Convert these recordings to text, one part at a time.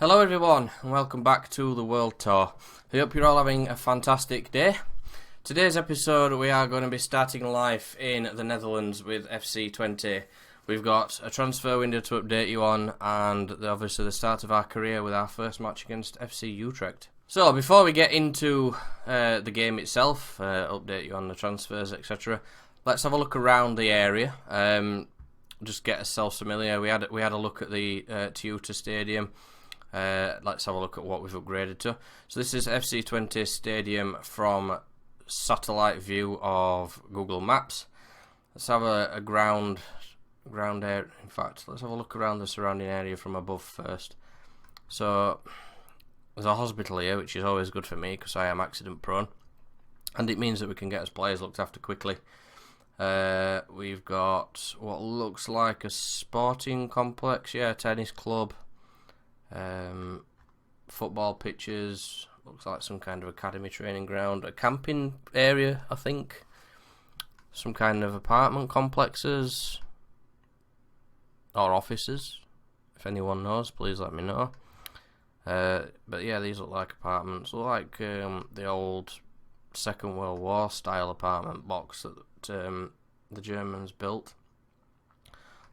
Hello everyone and welcome back to the World Tour. I hope you're all having a fantastic day. Today's episode we are going to be starting life in the Netherlands with FC20. We've got a transfer window to update you on and obviously the start of our career with our first match against FC Utrecht. So before we get into the game itself, update you on the transfers etc. Let's have a look around the area. Just get ourselves familiar. We had a look at the Teuta stadium. Let's have a look at what we've upgraded to. So this is FC20 Stadium from satellite view of Google Maps. Let's have a ground area. In fact, let's have a look around the surrounding area from above first. So there's a hospital here, which is always good for me because I am accident prone, and it means that we can get us players looked after quickly. We've got what looks like a sporting complex, tennis club. Football pitches, looks like some kind of academy training ground, a camping area I think, some kind of apartment complexes or offices. If anyone knows, please let me know. But yeah, these look like apartments, look like the old Second World War style apartment blocks that the Germans built.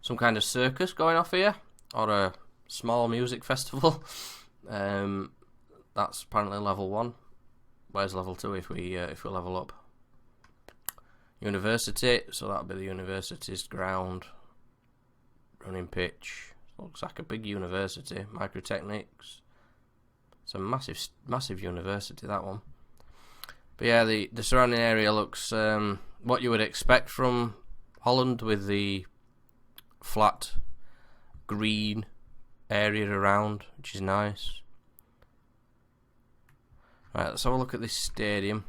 Some kind of circus going off here, or a small music festival. That's apparently level 1. Where's level 2 if we level up? University, so that'll be the university's ground. Running pitch. Looks like a big university. Microtechnics. It's a massive university, that one. But yeah, the surrounding area looks what you would expect from Holland, with the flat green area around, which is nice. Right, let's have a look at this stadium.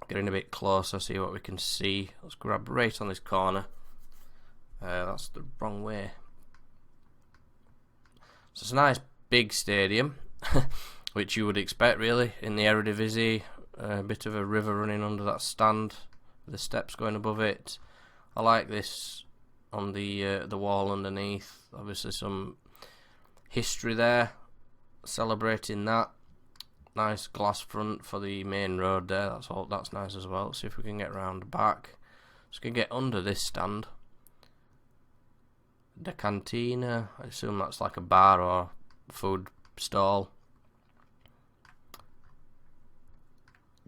Getting a bit closer, see what we can see. Let's grab right on this corner. That's the wrong way. So it's a nice big stadium, which you would expect really in the Eredivisie. A bit of a river running under that stand, the steps going above it. I like this on the wall underneath. Obviously some history there, celebrating that. Nice glass front for the main road there. That's nice as well. Let's see if we can get round the back. Just gonna get under this stand. The cantina. I assume that's like a bar or food stall.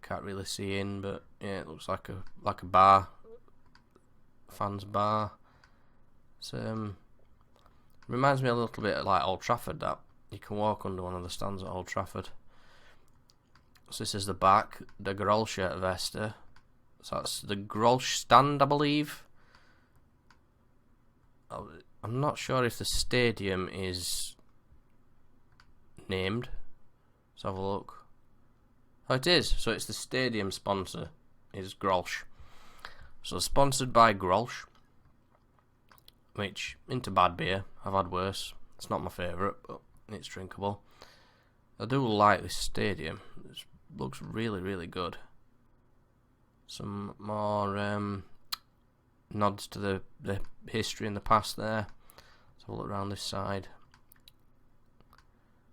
Can't really see in, but yeah, it looks like a bar. Fans bar. So reminds me a little bit like Old Trafford, that you can walk under one of the stands at Old Trafford. So this is the back, the Grolsch Vesta. So that's the Grolsch stand, I believe. I'm not sure if the stadium is named. Let's have a look. Oh, it is. So it's the stadium sponsor is Grolsch. So sponsored by Grolsch, which into bad beer. I've had worse. It's not my favourite, but it's drinkable. I do like this stadium. It looks really, really good. Some more nods to the history in the past there. Let's have a look around this side.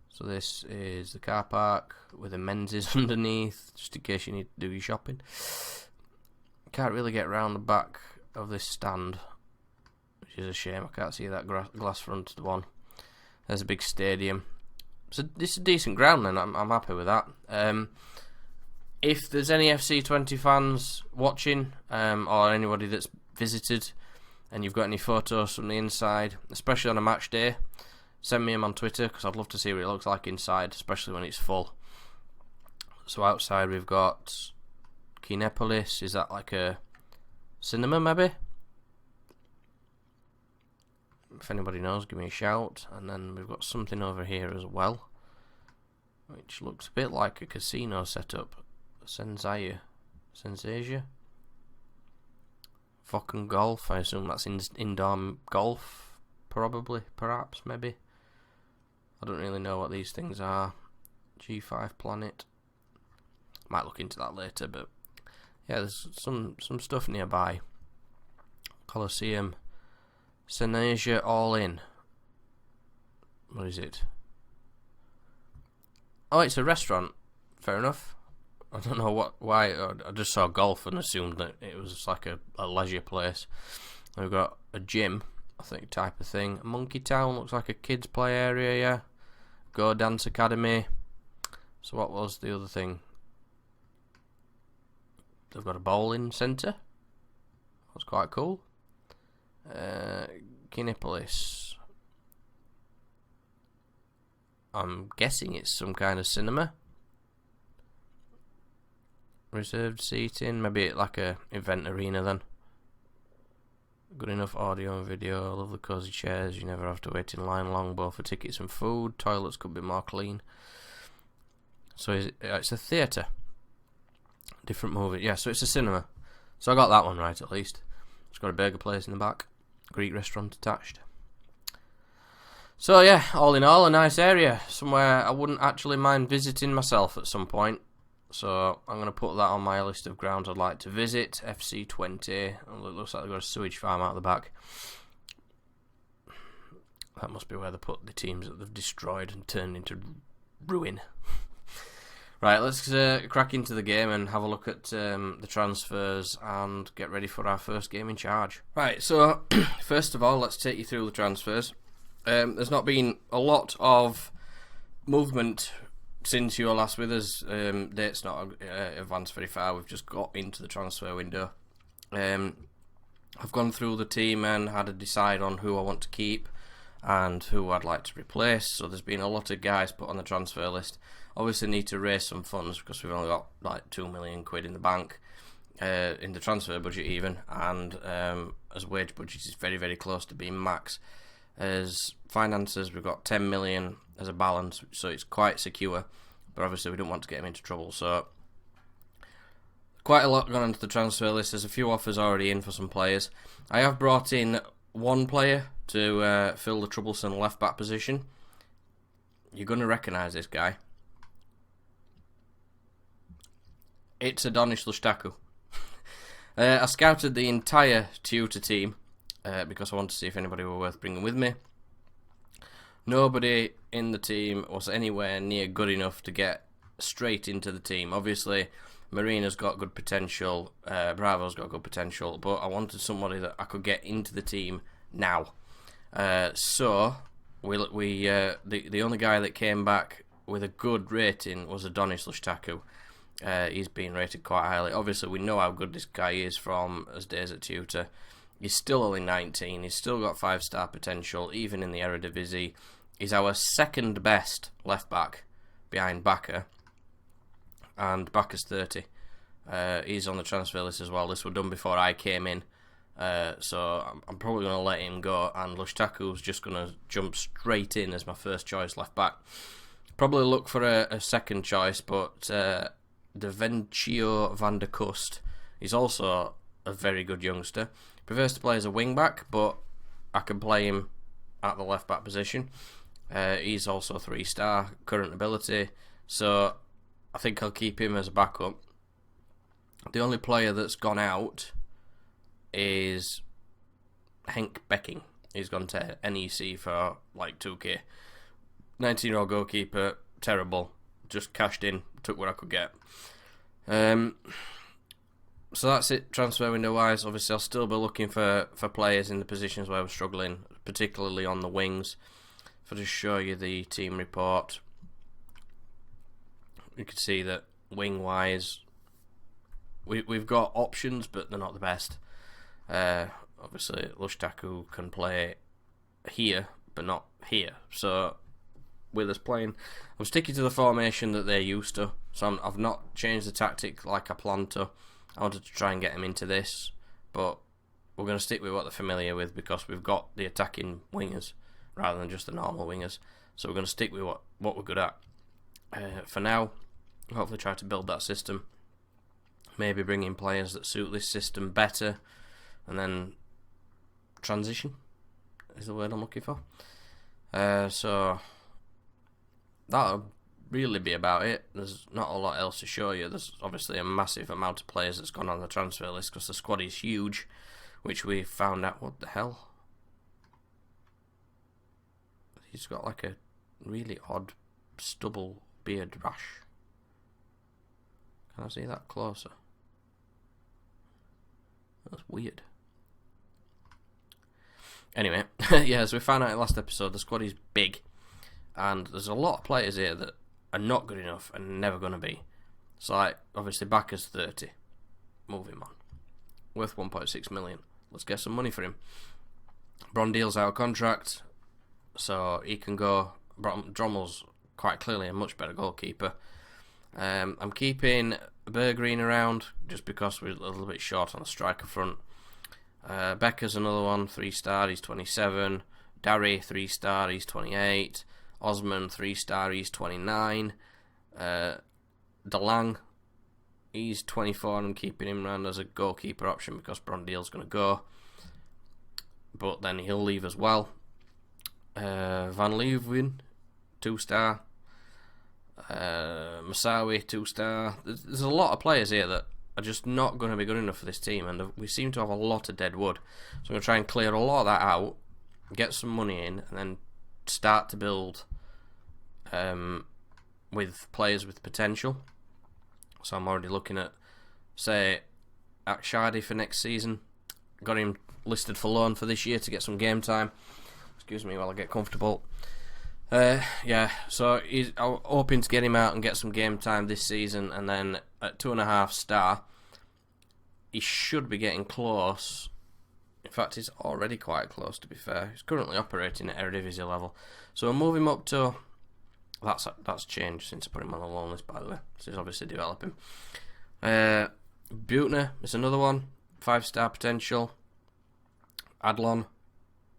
So this is the car park with a Menzies underneath, just in case you need to do your shopping. Can't really get around the back of this stand, which is a shame. I can't see that glass fronted one. There's a big stadium. So this is a decent ground then. I'm happy with that. If there's any FC20 fans watching, or anybody that's visited, and you've got any photos from the inside, especially on a match day, send me them on Twitter because I'd love to see what it looks like inside, especially when it's full. So outside we've got Kinepolis. Is that like a cinema maybe? If anybody knows, give me a shout. And then we've got something over here as well, which looks a bit like a casino setup. Sensasia. Fokken Golf. I assume that's indoor golf, probably, perhaps, maybe. I don't really know what these things are. G5 Planet. Might look into that later, but yeah, there's some stuff nearby. Colosseum. Senasia All In. What is it? Oh, it's a restaurant. Fair enough. I don't know why. I just saw golf and assumed that it was like a leisure place. We've got a gym, I think, type of thing. Monkey Town looks like a kids' play area, yeah. Go Dance Academy. So what was the other thing? They've got a bowling centre. That's quite cool. Kinepolis. I'm guessing it's some kind of cinema. Reserved seating, maybe like a event arena then. Good enough audio and video. Lovely cosy chairs. You never have to wait in line long, both for tickets and food. Toilets could be more clean. So it's a theatre. Different movie. Yeah, so it's a cinema. So I got that one right at least. It's got a burger place in the back. Greek restaurant attached. So yeah, all in all, a nice area. Somewhere I wouldn't actually mind visiting myself at some point. So I'm going to put that on my list of grounds I'd like to visit. FC20. It looks like they've got a sewage farm out the back. That must be where they put the teams that they've destroyed and turned into ruin. Right, let's crack into the game and have a look at the transfers and get ready for our first game in charge. Right, so first of all, let's take you through the transfers. There's not been a lot of movement since you were last with us. Date's not advanced very far. We've just got into the transfer window. I've gone through the team and had to decide on who I want to keep and who I'd like to replace. So there's been a lot of guys put on the transfer list. Obviously need to raise some funds because we've only got like 2 million quid in the bank, in the transfer budget even, and as wage budget is very, very close to being max. As finances, we've got 10 million as a balance, so it's quite secure, but obviously we don't want to get him into trouble. So quite a lot gone into the transfer list. There's a few offers already in for some players. I have brought in one player to fill the troublesome left back position. You're going to recognise this guy. It's Adonis Lushtaku. I scouted the entire Teuta team because I wanted to see if anybody were worth bringing with me. Nobody in the team was anywhere near good enough to get straight into the team. Obviously, Marina's got good potential, Bravo's got good potential, but I wanted somebody that I could get into the team now. So the only guy that came back with a good rating was Adonis Lushtaku. He's been rated quite highly. Obviously, we know how good this guy is from his days at Teuta. He's still only 19. He's still got 5-star potential, even in the Eredivisie. He's our second best left back behind Bakker, and Bakker's 30. He's on the transfer list as well. This was done before I came in, so I'm probably going to let him go. And Lushtaku's just going to jump straight in as my first choice left back. Probably look for a second choice, but De Vencio van der Kust is also a very good youngster. Prefers to play as a wing back, but I can play him at the left back position. He's also 3-star current ability, so I think I'll keep him as a backup. The only player that's gone out is Henk Becking. He's gone to NEC for like 2k. 19-year-old goalkeeper, terrible. Just cashed in, took what I could get. So that's it, transfer window wise. Obviously, I'll still be looking for players in the positions where we're struggling, particularly on the wings. If I just show you the team report, you can see that wing wise, we've got options, but they're not the best. Obviously, Lushtaku can play here, but not here. So with us playing, I'm sticking to the formation that they're used to. So I've not changed the tactic like I planned to. I wanted to try and get them into this, but we're going to stick with what they're familiar with because we've got the attacking wingers rather than just the normal wingers. So we're going to stick with what we're good at. For now, hopefully try to build that system. Maybe bring in players that suit this system better, and then transition is the word I'm looking for. So that'll really be about it. There's not a lot else to show you. There's obviously a massive amount of players that's gone on the transfer list because the squad is huge, which we found out. What the hell? He's got like a really odd stubble beard rash. Can I see that closer? That's weird. Anyway, yeah, as we found out in the last episode, the squad is big. And there's a lot of players here that are not good enough and never going to be. So, like, obviously, Backer's 30. Move him on. Worth 1.6 million. Let's get some money for him. Brondeel's out of contract, so he can go. Drommel's quite clearly a much better goalkeeper. I'm keeping Bergreen around just because we're a little bit short on the striker front. Becker's another one, 3-star, he's 27. Darry, 3-star, he's 28. Osman, 3-star, he's 29. DeLang, he's 24, and I'm keeping him around as a goalkeeper option because Brondeel's going to go. But then he'll leave as well. Van Leeuwen, 2-star. Masawi, 2-star. There's a lot of players here that are just not going to be good enough for this team, and we seem to have a lot of dead wood. So I'm going to try and clear a lot of that out, get some money in, and then start to build with players with potential. So I'm already looking at, say, Akshadi for next season. Got him listed for loan for this year to get some game time. Excuse me while I get comfortable. Yeah, so I'm hoping to get him out and get some game time this season, and then at 2.5-star, he should be getting close. In fact, he's already quite close, to be fair. He's currently operating at Eredivisie level. So we'll move him up to... That's changed since I put him on the loan list, by the way. So he's obviously developing. Butner is another one. 5-star potential. Adlon,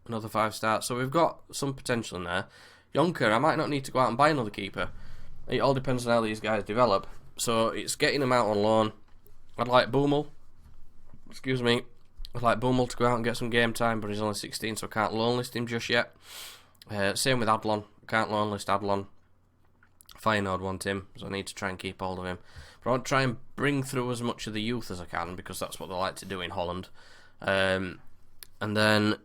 another 5-star. So we've got some potential in there. Jonker, I might not need to go out and buy another keeper. It all depends on how these guys develop. So it's getting them out on loan. I'd like Boomel. Excuse me. I'd like Boomel to go out and get some game time, but he's only 16, so I can't loan list him just yet. Same with Adlon. I can't loan list Adlon. Feyenoord want him, so I need to try and keep hold of him. But I want to try and bring through as much of the youth as I can, because that's what they like to do in Holland. And then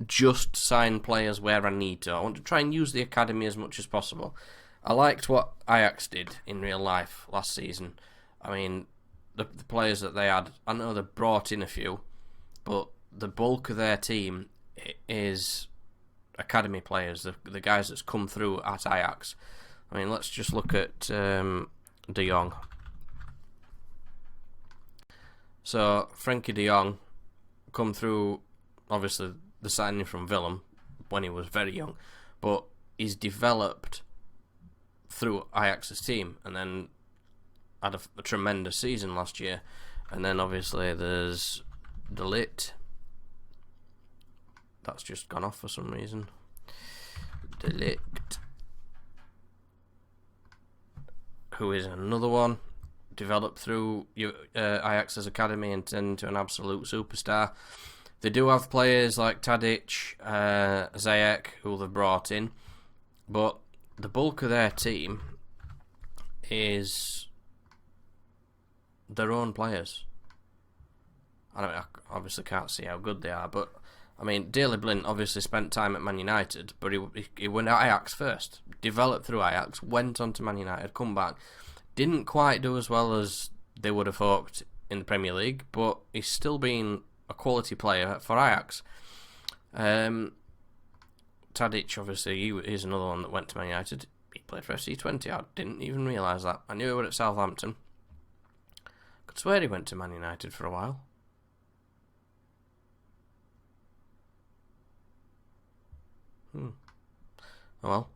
just sign players where I need to. I want to try and use the academy as much as possible. I liked what Ajax did in real life last season. I mean, the players that they had, I know they brought in a few, but the bulk of their team is academy players, the guys that's come through at Ajax. I mean, let's just look at De Jong. So, Frenkie De Jong come through, obviously, the signing from Willem when he was very young, but he's developed through Ajax's team and then had a tremendous season last year. And then obviously there's De Ligt. That's just gone off for some reason. De Ligt, who is another one, developed through Ajax's academy and turned into an absolute superstar. They do have players like Tadic, Ziyech, who they've brought in, but the bulk of their team is their own players. I obviously can't see how good they are, but I mean, Daley Blind obviously spent time at Man United, but he went at Ajax first, developed through Ajax, went on to Man United, come back, didn't quite do as well as they would have hoped in the Premier League, but he's still been a quality player for Ajax. Tadic, obviously, he's another one that went to Man United. He played for FC20. I didn't even realise that. I knew he was at Southampton. Could swear he went to Man United for a while. Oh well.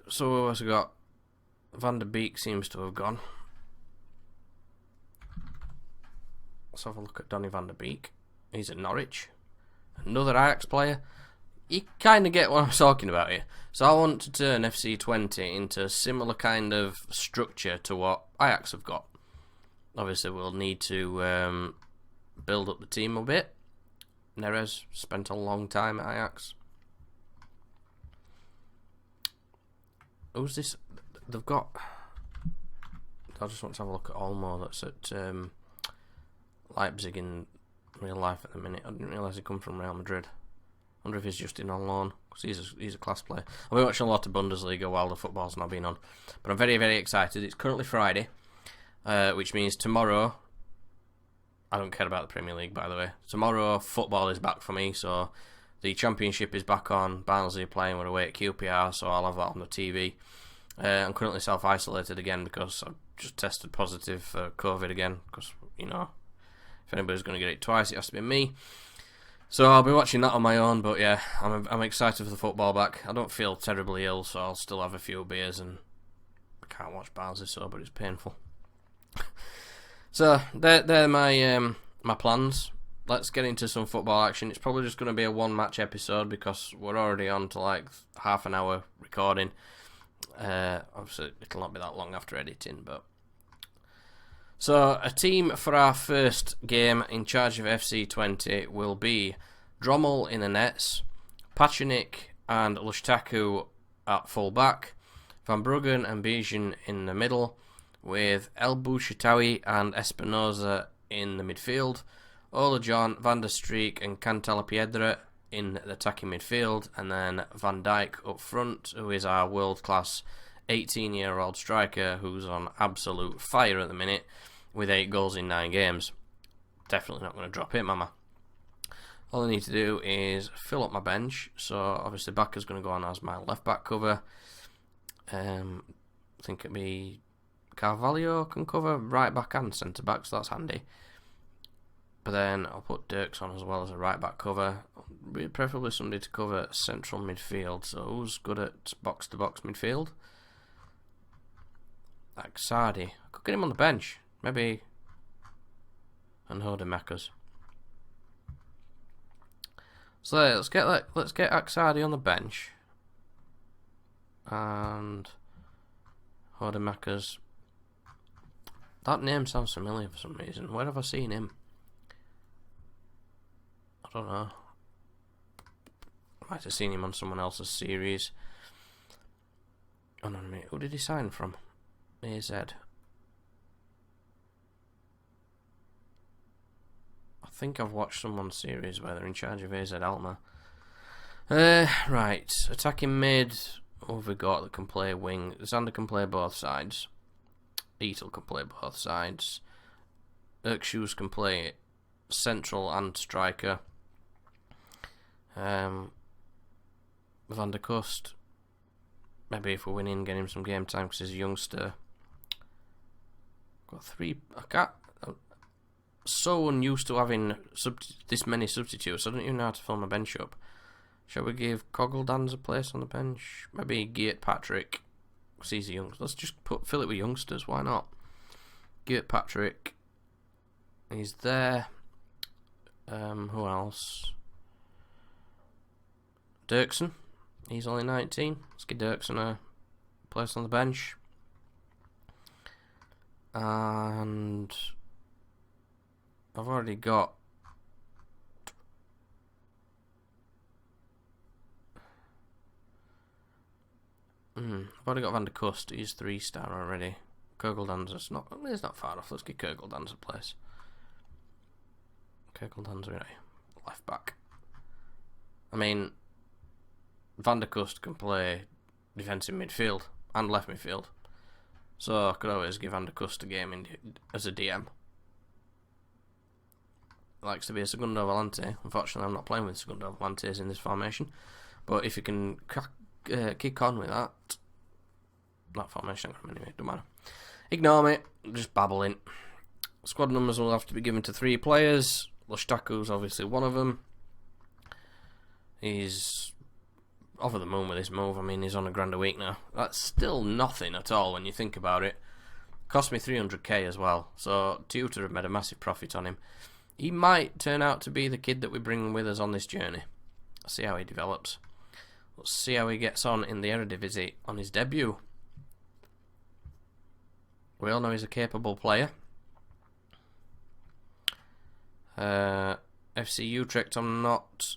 So who else we got? Van der Beek seems to have gone. Let's have a look at Donny van der Beek. He's at Norwich. Another Ajax player. You kind of get what I'm talking about here. So I want to turn FC20 into a similar kind of structure to what Ajax have got. Obviously we'll need to build up the team a bit. Neres spent a long time at Ajax. Who's this? They've got... I just want to have a look at Olmo that's at Leipzig in real life at the minute. I didn't realise he'd come from Real Madrid. I wonder if he's just in on loan. because he's a class player. I've been watching a lot of Bundesliga while the football's not been on. But I'm very, very excited. It's currently Friday, which means tomorrow... I don't care about the Premier League, by the way. Tomorrow, football is back for me, so the Championship is back on. Barnsley are playing, we're away at QPR, so I'll have that on the TV. I'm currently self-isolated again because I've just tested positive for COVID again, because, you know, if anybody's going to get it twice, it has to be me. So I'll be watching that on my own, but yeah, I'm excited for the football back. I don't feel terribly ill, so I'll still have a few beers, and I can't watch Barnsley sober, it's painful. So, they're my plans. Let's get into some football action. It's probably just going to be a one-match episode because we're already on to like half an hour recording. Obviously, it'll not be that long after editing, but... So, a team for our first game in charge of FC20 will be Drommel in the nets, Pachinik and Lushtaku at full-back, Van Bruggen and Bijan in the middle, with El Bouchitawi and Espinoza in the midfield, Olajon, Van der Streek and Cantalapiedra in the attacking midfield, and then Van Dijk up front, who is our world-class 18-year-old striker who's on absolute fire at the minute with 8 goals in 9 games. Definitely not going to drop it, mama. All I need to do is fill up my bench, so obviously Backer's going to go on as my left-back cover. I think it'd be... Carvalho can cover right back and centre back, so that's handy. But then I'll put Dirks on as well as a right back cover. Preferably somebody to cover central midfield. So who's good at box to box midfield? Like Sardi. I could get him on the bench. Maybe. And Hodemakers. So let's get Aksardi on the bench. And Hodemakers. That name sounds familiar for some reason. Where have I seen him? I don't know. I might have seen him on someone else's series. Hold on a minute. Who did he sign from? AZ. I think I've watched someone's series where they're in charge of AZ Alkmaar. Right. Attacking mid. Who have we got that can play wing? Xander can play both sides. Etel can play both sides. Erkshoes can play central and striker. Van der Kust, maybe if we're winning, get him some game time because he's a youngster. Got 3. I can't. I'm so unused to having this many substitutes. I don't even know how to fill my bench up. Shall we give Kogeldans a place on the bench? Maybe Geert Patrick. Because he's a youngster. Let's just fill it with youngsters. Why not? Geert Patrick. He's there. Who else? Dirksen. He's only 19. Let's give Dirksen a place on the bench. And I've already got Van der Kust. He's 3-star already. Kogeldans is not. He's not far off. Let's give Kogeldans a place. Kogeldans right, left back. I mean, Van der Kust can play defensive midfield and left midfield, so I could always give Van der Kust a game as a DM. Likes to be a Segundo Volante. Unfortunately, I'm not playing with Segundo Volantes in this formation, but if you can kick on with that formation, anyway, don't matter. Ignore me, I'm just babbling. Squad numbers will have to be given to 3 players. Lushtaku's obviously one of them. He's over the moon with this move. I mean, he's on £1,000 a week now. That's still nothing at all when you think about it. Cost me 300k as well, so Teuta have made a massive profit on him. He might turn out to be the kid that we bring with us on this journey. Let's see how he develops. Let's see how he gets on in the Eredivisie on his debut. We all know he's a capable player. FC Utrecht I'm not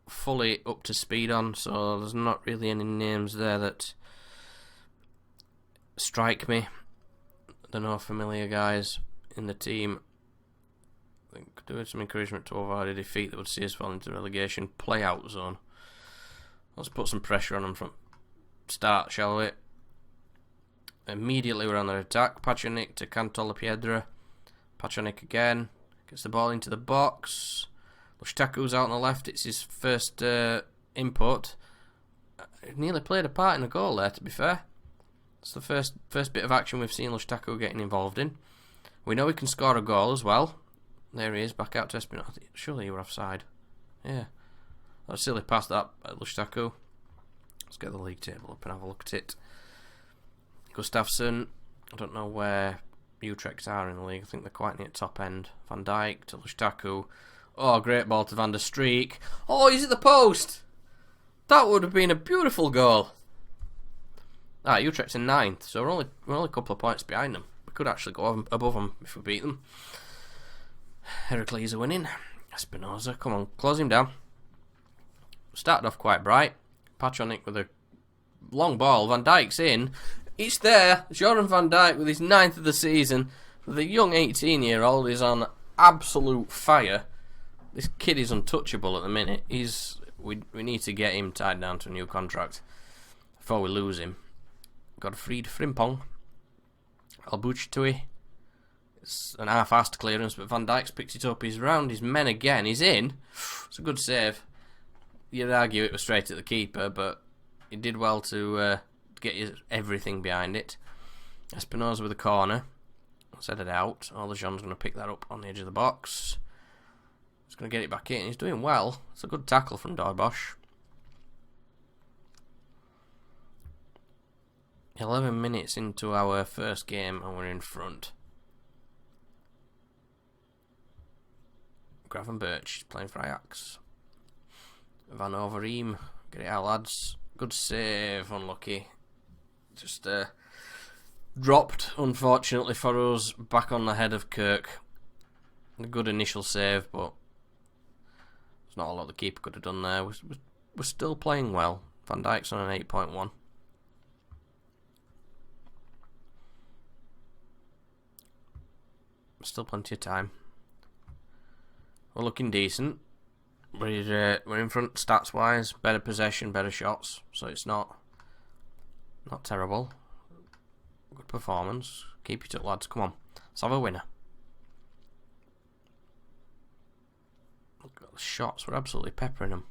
fully up to speed on, so there's not really any names there that strike me. There are no familiar guys in the team. I think doing some encouragement to avoid a defeat that would see us fall into relegation play-out zone. Let's put some pressure on them from start, shall we? Immediately we're on their attack. Pacionic to Cantola Piedra. Pacionic again. Gets the ball into the box. Lushtaku's out on the left. It's his first input. He nearly played a part in a goal there, to be fair. It's the first bit of action we've seen Lushtaku getting involved in. We know he can score a goal as well. There he is, back out to Espinosa. Surely you were offside. Yeah. That was silly pass that at Lushtaku. Let's get the league table up and have a look at it. Gustafsson. I don't know where Utrecht are in the league. I think they're quite near top end. Van Dijk to Lushtaku. Oh, great ball to Van der Streek. Oh, he's at the post! That would have been a beautiful goal. Utrecht's in 9th, so we're only a couple of points behind them. We could actually go above them if we beat them. Heracles are winning. Espinosa, come on, close him down. Started off quite bright. Pacionic with a long ball. Van Dijk's in. It's there. Jordan Van Dijk with his 9th of the season. The young 18-year-old is on absolute fire. This kid is untouchable at the minute. We need to get him tied down to a new contract before we lose him. Godfried Frimpong. Albuchtui. It's an half-assed clearance, but Van Dijk's picked it up. He's round his men again. He's in. It's a good save. You'd argue it was straight at the keeper, but he did well to get everything behind it. Espinosa with a corner. Set it out. Olejon's going to pick that up on the edge of the box. He's going to get it back in. He's doing well. It's a good tackle from Dorbosch. 11 minutes into our first game and we're in front. Gravenberch is playing for Ajax. Van Overeem, get it out, lads. Good save, unlucky. Just dropped, unfortunately for us, back on the head of Kirk. A good initial save, but there's not a lot the keeper could have done there. We're still playing well. Van Dijk's on an 8.1. Still plenty of time. We're looking decent. We're in front stats wise, better possession, better shots, so it's not terrible. Good performance. Keep it up, lads. Come on, let's have a winner. Look at the shots. We're absolutely peppering them.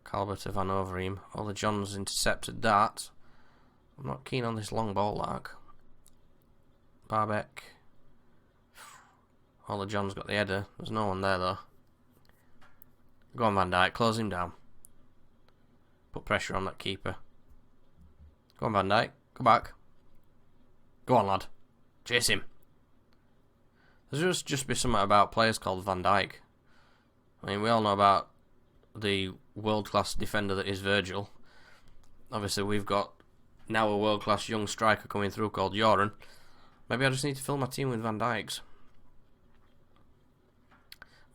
Calvert to Van Overeem. All the Johns intercepted that. I'm not keen on this long ball, Lark. Barbeck. All the John's got the header. There's no one there though. Go on, Van Dijk, close him down. Put pressure on that keeper. Go on, Van Dijk, go back. Go on, lad. Chase him. There's just be something about players called Van Dijk. I mean, we all know about the world-class defender that is Virgil. Obviously, we've got now a world-class young striker coming through called Joran. Maybe I just need to fill my team with Van Dijks.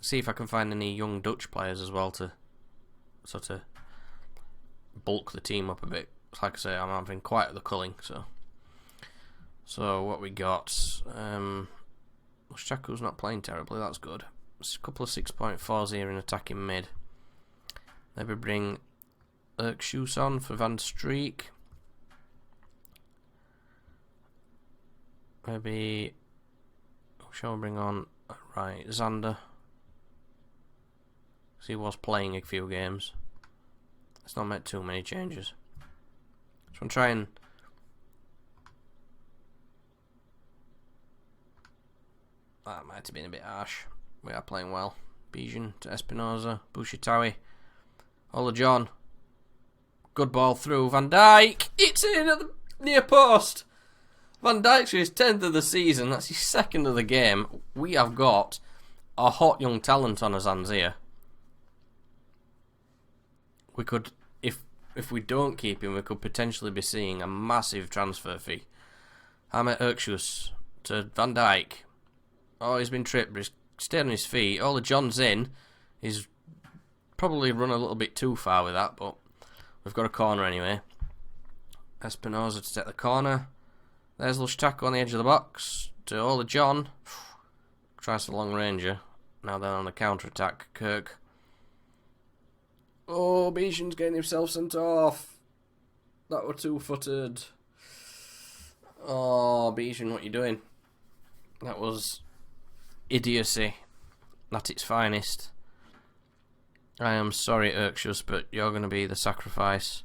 See if I can find any young Dutch players as well to sort of bulk the team up a bit. Like I say, I'm having quite the culling. So what we got? Shaku's not playing terribly. That's good. There's a couple of 6.4s here in attacking mid. Maybe bring Erkshus on for Van Streek. Maybe shall we bring on right Zander? He was playing a few games. It's not made too many changes. So I'm trying. That might have been a bit harsh. We are playing well. Bijan to Espinosa. Bushitawi. Ola John. Good ball through. Van Dijk. It's in at the near post. Van Dijk's his 10th of the season. That's his 2nd of the game. We have got a hot young talent on his hands here. We could, if we don't keep him, we could potentially be seeing a massive transfer fee. Hamet Erkshus to Van Dijk. Oh, he's been tripped, but he's stayed on his feet. All the John's in. He's probably run a little bit too far with that, but we've got a corner anyway. Espinosa to take the corner. There's Lushtaku on the edge of the box. To Ola John. Tries the long ranger. Now then on the counter attack, Kirk. Oh, Bijan's getting himself sent off. That were two-footed. Oh, Bijan, what you doing? That was idiocy at its finest. I am sorry, Irkshus, but you're going to be the sacrifice.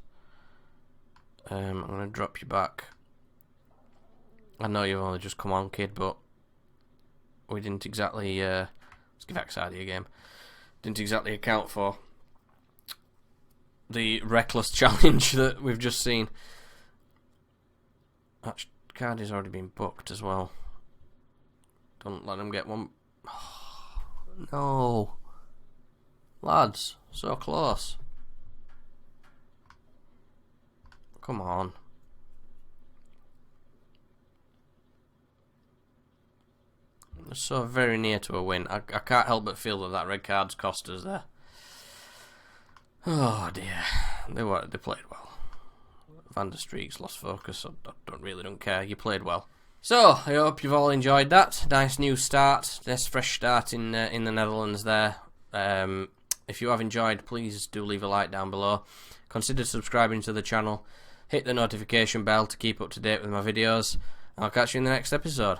I'm going to drop you back. I know you've only just come on, kid, but we didn't exactly... let's get back side of your game. Didn't exactly account for the reckless challenge that we've just seen. That card has already been booked as well. Don't let him get one. Oh, no. Lads, so close. Come on. They're so very near to a win. I can't help but feel that red card's cost us there. Oh dear. They played well. Van der Streek's lost focus. I don't care. You played well. So, I hope you've all enjoyed that. Nice new start. Nice fresh start in the Netherlands there. If you have enjoyed, please do leave a like down below. Consider subscribing to the channel. Hit the notification bell to keep up to date with my videos. I'll catch you in the next episode.